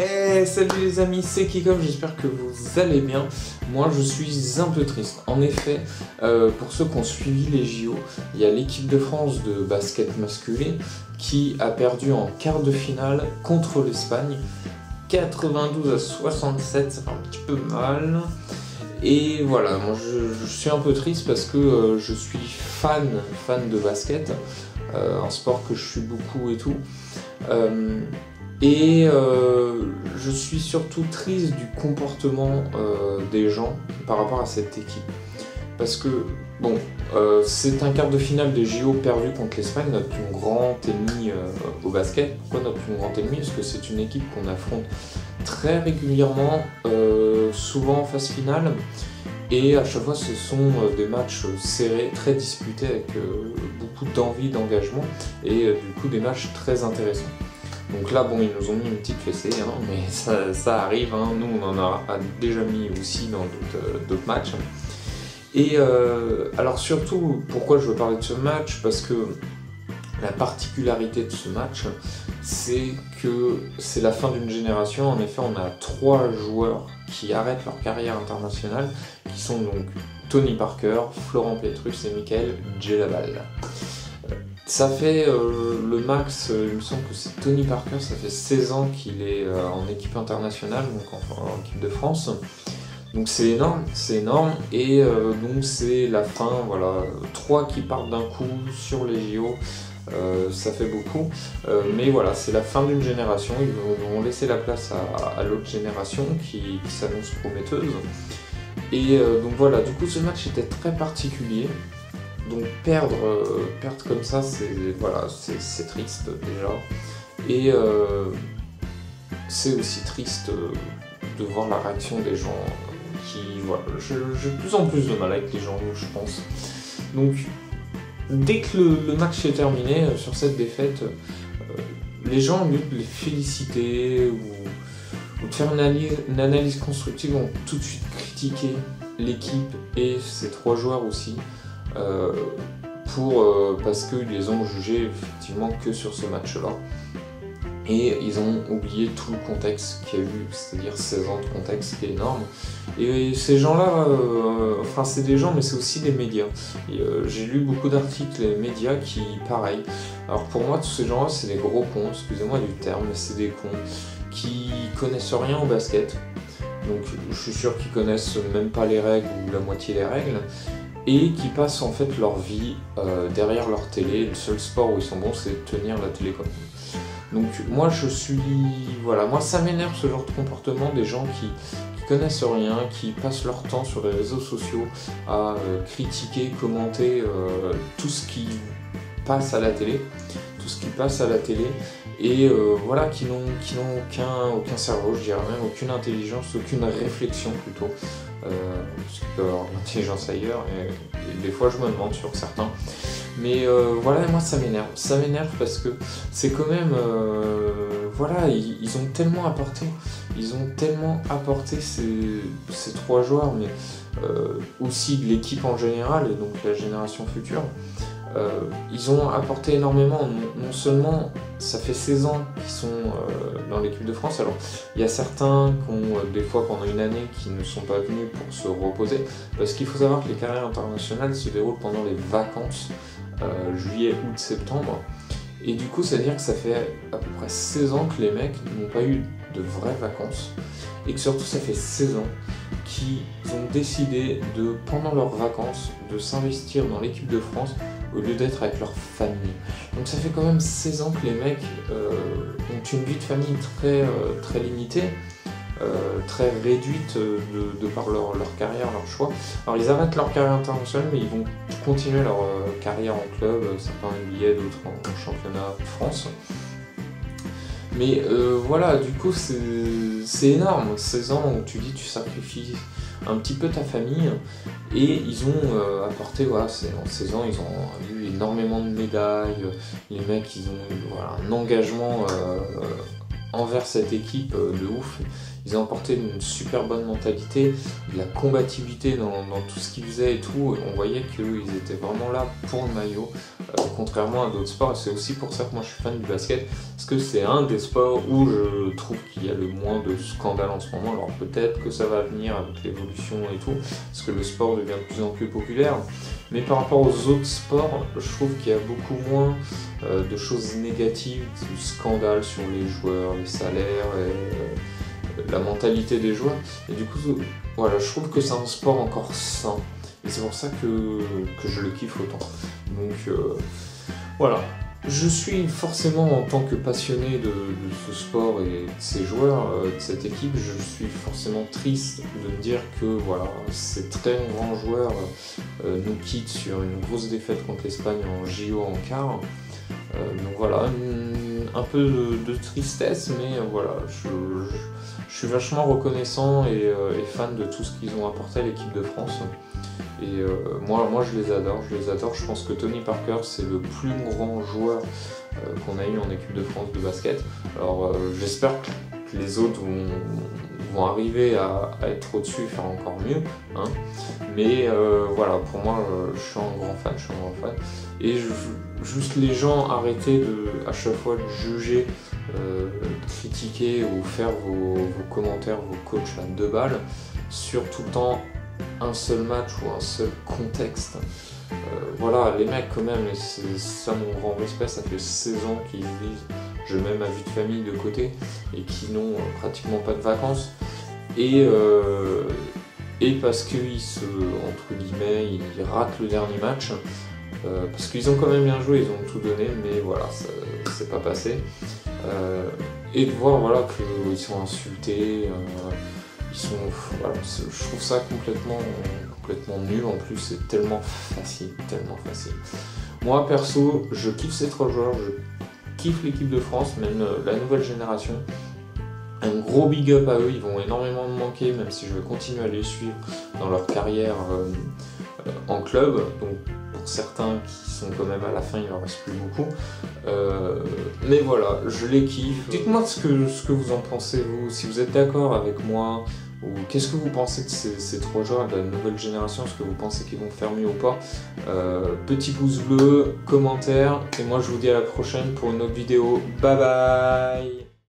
Hey, salut les amis, c'est Kikov, j'espère que vous allez bien. Moi je suis un peu triste. En effet, pour ceux qui ont suivi les JO, il y a l'équipe de France de basket masculin qui a perdu en quart de finale contre l'Espagne. 92 à 67, ça fait un petit peu mal. Et voilà, moi je suis un peu triste parce que je suis fan de basket, un sport que je suis beaucoup et tout. Je suis surtout triste du comportement des gens par rapport à cette équipe. Parce que, bon, c'est un quart de finale des JO perdu contre l'Espagne, notre plus grand ennemi au basket. Pourquoi notre plus grand ennemi? Parce que c'est une équipe qu'on affronte très régulièrement, souvent en phase finale. Et à chaque fois, ce sont des matchs serrés, très disputés, avec beaucoup d'envie, d'engagement, et du coup des matchs très intéressants. Donc là, bon, ils nous ont mis une petite fessée, hein, mais ça arrive, hein. Nous on en a déjà mis aussi dans d'autres matchs. Et alors surtout, pourquoi je veux parler de ce match? Parce que la particularité de ce match, c'est que c'est la fin d'une génération. En effet, on a 3 joueurs qui arrêtent leur carrière internationale, qui sont donc Tony Parker, Florent Pietrus et Michael Djellabal. Ça fait le max, il me semble que c'est Tony Parker, ça fait 16 ans qu'il est en équipe internationale, donc en équipe de France. Donc c'est énorme, et donc c'est la fin, voilà, 3 qui partent d'un coup sur les JO, ça fait beaucoup, mais voilà, c'est la fin d'une génération, ils vont laisser la place à l'autre génération qui s'annonce prometteuse. Et donc voilà, du coup ce match était très particulier. Donc perdre comme ça, c'est triste déjà. Et c'est aussi triste de voir la réaction des gens qui... Voilà, j'ai de plus en plus de mal avec les gens, je pense. Donc dès que le match est terminé, sur cette défaite, les gens, au lieu de les féliciter ou de faire une analyse constructive, ont tout de suite critiqué l'équipe et ses 3 joueurs aussi. Parce qu'ils les ont jugés effectivement que sur ce match-là. Et ils ont oublié tout le contexte qu'il y a eu, c'est-à-dire 16 ans de contexte qui est énorme. Et ces gens-là, enfin c'est des gens, mais c'est aussi des médias. J'ai lu beaucoup d'articles, les médias qui, pareil. Alors pour moi, tous ces gens-là, c'est des gros cons, excusez-moi du terme, mais c'est des cons qui connaissent rien au basket. Donc je suis sûr qu'ils connaissent même pas les règles ou la moitié des règles. Et qui passent en fait leur vie derrière leur télé. Le seul sport où ils sont bons, c'est de tenir la télécommande. Donc moi moi ça m'énerve ce genre de comportement des gens qui connaissent rien, qui passent leur temps sur les réseaux sociaux à critiquer, commenter tout ce qui passe à la télé, et voilà, qui n'ont aucun cerveau, je dirais même, aucune intelligence, aucune réflexion plutôt, parce qu'il peut y avoir l'intelligence ailleurs, et des fois je me demande sur certains. Mais voilà, moi ça m'énerve parce que c'est quand même, voilà, ils ont tellement apporté ces 3 joueurs, mais aussi de l'équipe en général, et donc la génération future. Ils ont apporté énormément, non seulement ça fait 16 ans qu'ils sont dans l'équipe de France, alors il y a certains qui ont des fois pendant une année qui ne sont pas venus pour se reposer, parce qu'il faut savoir que les carrières internationales se déroulent pendant les vacances, juillet, août, septembre, et du coup ça veut dire que ça fait à peu près 16 ans que les mecs n'ont pas eu de vraies vacances, et que surtout ça fait 16 ans qu'ils ont décidé pendant leurs vacances, de s'investir dans l'équipe de France au lieu d'être avec leur famille. Donc ça fait quand même 16 ans que les mecs ont une vie de famille très limitée, très réduite de par leur carrière, leur choix. Alors ils arrêtent leur carrière internationale, mais ils vont continuer leur carrière en club, certains NBA, d'autres en championnat de France. Mais voilà, du coup c'est énorme, 16 ans où tu sacrifies un petit peu ta famille, et ils ont apporté, voilà, en 16 ans ils ont eu énormément de médailles, les mecs ils ont eu un engagement envers cette équipe de ouf, ils ont apporté une super bonne mentalité, de la combativité dans tout ce qu'ils faisaient et tout, on voyait qu'ils étaient vraiment là pour le maillot, contrairement à d'autres sports. Et c'est aussi pour ça que moi je suis fan du basket, parce que c'est un des sports où je trouve qu'il y a le moins de scandales en ce moment. Alors peut-être que ça va venir avec l'évolution et tout, parce que le sport devient de plus en plus populaire. Mais par rapport aux autres sports, je trouve qu'il y a beaucoup moins de choses négatives, de scandales sur les joueurs, les salaires, et, la mentalité des joueurs. Et du coup, voilà, je trouve que c'est un sport encore sain. Et c'est pour ça que je le kiffe autant. Donc voilà. Je suis forcément, en tant que passionné de ce sport et de ces joueurs, de cette équipe, je suis forcément triste de me dire que voilà, ces très grands joueurs nous quittent sur une grosse défaite contre l'Espagne en JO en quart. Donc voilà, un peu de tristesse, mais voilà, je suis vachement reconnaissant et fan de tout ce qu'ils ont apporté à l'équipe de France. Et moi je les adore, je pense que Tony Parker c'est le plus grand joueur qu'on a eu en équipe de France de basket. Alors j'espère que les autres vont arriver à être au-dessus et faire encore mieux, hein. Mais voilà, pour moi je suis un grand fan, Et juste les gens, arrêtez à chaque fois de juger, de critiquer ou faire vos commentaires, vos coachs à 2 balles sur tout le temps un seul match ou un seul contexte. Voilà, les mecs quand même, c'est ça mon grand respect, ça fait 16 ans qu'ils vivent, je mets ma vie de famille de côté, et qui n'ont pratiquement pas de vacances. Et parce qu'ils entre guillemets, ils ratent le dernier match, parce qu'ils ont quand même bien joué, ils ont tout donné, mais voilà, c'est pas passé. Et de voir voilà, qu'ils sont insultés, voilà, je trouve ça complètement nul. En plus c'est tellement facile. Moi perso, je kiffe ces 3 joueurs, je kiffe l'équipe de France, même la nouvelle génération. Un gros big up à eux, ils vont énormément me manquer, même si je vais continuer à les suivre dans leur carrière en club. Donc pour certains qui sont quand même à la fin, il en reste plus beaucoup. Mais voilà, je les kiffe. Dites-moi ce que vous en pensez, vous, si vous êtes d'accord avec moi, ou qu'est-ce que vous pensez de ces 3 joueurs de la nouvelle génération, est-ce que vous pensez qu'ils vont faire mieux ou pas? Petit pouce bleu, commentaire, et moi je vous dis à la prochaine pour une autre vidéo. Bye bye.